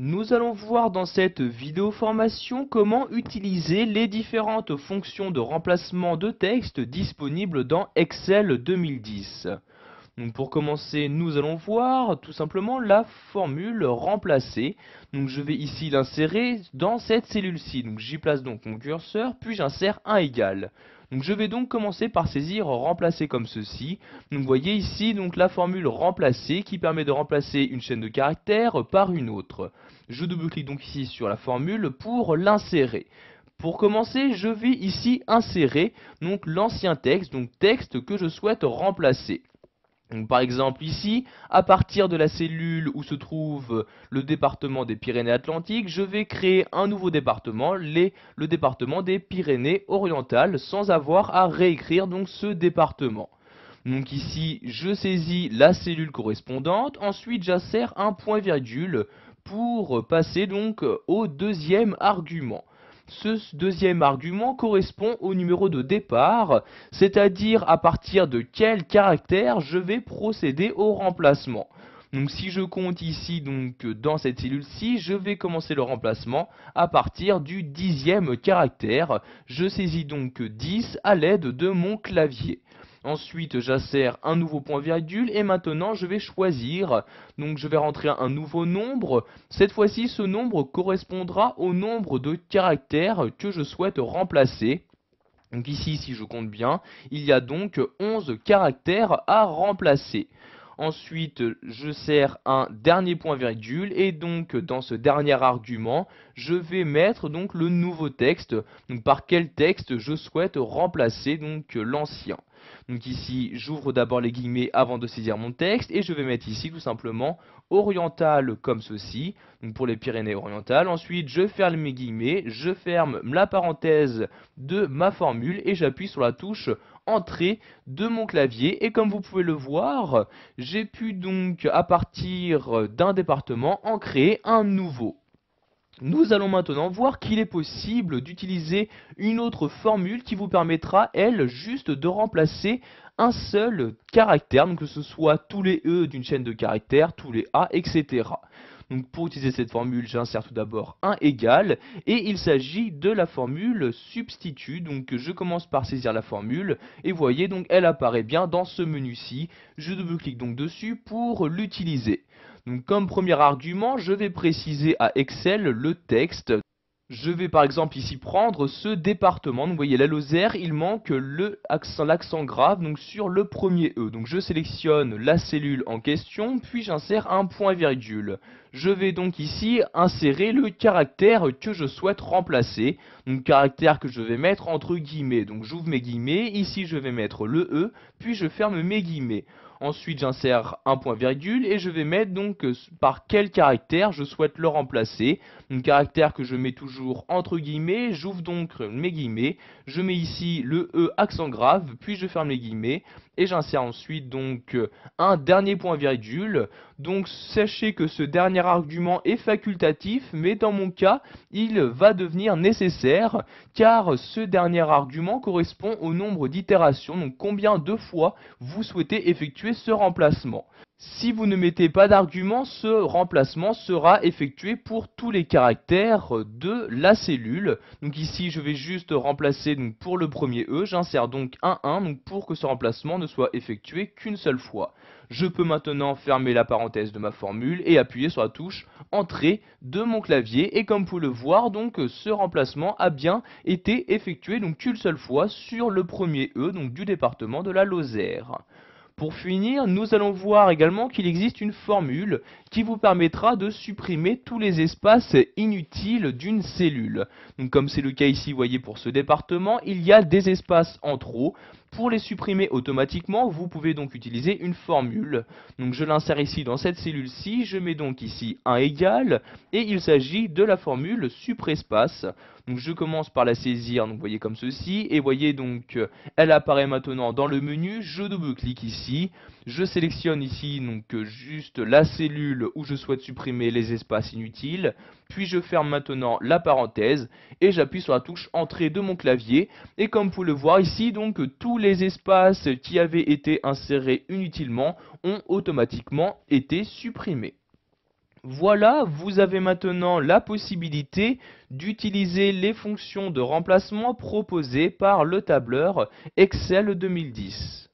Nous allons voir dans cette vidéo formation comment utiliser les différentes fonctions de remplacement de texte disponibles dans Excel 2010. Donc pour commencer, nous allons voir tout simplement la formule remplacer. Donc je vais ici l'insérer dans cette cellule-ci. Donc j'y place donc mon curseur, puis j'insère un égal. Donc je vais donc commencer par saisir remplacer comme ceci. Donc vous voyez ici donc la formule remplacer qui permet de remplacer une chaîne de caractères par une autre. Je double-clique donc ici sur la formule pour l'insérer. Pour commencer, je vais ici insérer donc l'ancien texte, donc texte que je souhaite remplacer. Donc, par exemple ici, à partir de la cellule où se trouve le département des Pyrénées-Atlantiques, je vais créer un nouveau département, le département des Pyrénées-Orientales, sans avoir à réécrire donc ce département. Donc ici, je saisis la cellule correspondante, ensuite j'insère un point-virgule pour passer donc au deuxième argument. Ce deuxième argument correspond au numéro de départ, c'est-à-dire à partir de quel caractère je vais procéder au remplacement. Donc si je compte ici donc dans cette cellule-ci, je vais commencer le remplacement à partir du 10e caractère. Je saisis donc 10 à l'aide de mon clavier. Ensuite, j'insère un nouveau point-virgule et maintenant je vais choisir. Donc je vais rentrer un nouveau nombre. Cette fois-ci, ce nombre correspondra au nombre de caractères que je souhaite remplacer. Donc ici, si je compte bien, il y a donc 11 caractères à remplacer. Ensuite, je sers un dernier point-virgule et donc dans ce dernier argument, je vais mettre donc le nouveau texte. Donc par quel texte je souhaite remplacer donc l'ancien. Donc ici, j'ouvre d'abord les guillemets avant de saisir mon texte et je vais mettre ici tout simplement oriental comme ceci, donc pour les Pyrénées-Orientales. Ensuite, je ferme mes guillemets, je ferme la parenthèse de ma formule et j'appuie sur la touche entrée de mon clavier. Et comme vous pouvez le voir, j'ai pu donc à partir d'un département en créer un nouveau. Nous allons maintenant voir qu'il est possible d'utiliser une autre formule qui vous permettra, elle, juste de remplacer un seul caractère, donc que ce soit tous les E d'une chaîne de caractères, tous les A, etc. Donc pour utiliser cette formule, j'insère tout d'abord un égal, et il s'agit de la formule substitut. Donc je commence par saisir la formule, et vous voyez, donc elle apparaît bien dans ce menu-ci. Je double-clique donc dessus pour l'utiliser. Donc comme premier argument, je vais préciser à Excel le texte. Je vais par exemple ici prendre ce département. Donc vous voyez la Lozère, il manque l'accent grave donc sur le premier E. Donc je sélectionne la cellule en question, puis j'insère un point-virgule. Je vais donc ici insérer le caractère que je souhaite remplacer. Donc caractère que je vais mettre entre guillemets. Donc j'ouvre mes guillemets, ici je vais mettre le E, puis je ferme mes guillemets. Ensuite, j'insère un point-virgule et je vais mettre donc par quel caractère je souhaite le remplacer. Un caractère que je mets toujours entre guillemets, j'ouvre donc mes guillemets, je mets ici le E accent grave, puis je ferme les guillemets et j'insère ensuite donc un dernier point-virgule. Donc sachez que ce dernier argument est facultatif, mais dans mon cas, il va devenir nécessaire car ce dernier argument correspond au nombre d'itérations, donc combien de fois vous souhaitez effectuer ce remplacement. Si vous ne mettez pas d'argument, ce remplacement sera effectué pour tous les caractères de la cellule. Donc ici, je vais juste remplacer donc pour le premier E, j'insère donc un 1 donc pour que ce remplacement ne soit effectué qu'une seule fois. Je peux maintenant fermer la parenthèse de ma formule et appuyer sur la touche Entrée de mon clavier. Et comme vous pouvez le voir, donc ce remplacement a bien été effectué donc qu'une seule fois sur le premier E donc du département de la Lozère. Pour finir, nous allons voir également qu'il existe une formule qui vous permettra de supprimer tous les espaces inutiles d'une cellule. Donc comme c'est le cas ici, vous voyez pour ce département, il y a des espaces en trop. Pour les supprimer automatiquement, vous pouvez donc utiliser une formule. Donc je l'insère ici dans cette cellule-ci, je mets donc ici un égal, et il s'agit de la formule supprespace. Donc je commence par la saisir, donc vous voyez comme ceci, et voyez donc elle apparaît maintenant dans le menu, je double-clique ici, je sélectionne ici donc juste la cellule où je souhaite supprimer les espaces inutiles, puis je ferme maintenant la parenthèse et j'appuie sur la touche entrée de mon clavier, et comme vous pouvez le voir ici, donc tous les espaces qui avaient été insérés inutilement ont automatiquement été supprimés. Voilà, vous avez maintenant la possibilité d'utiliser les fonctions de remplacement proposées par le tableur Excel 2010.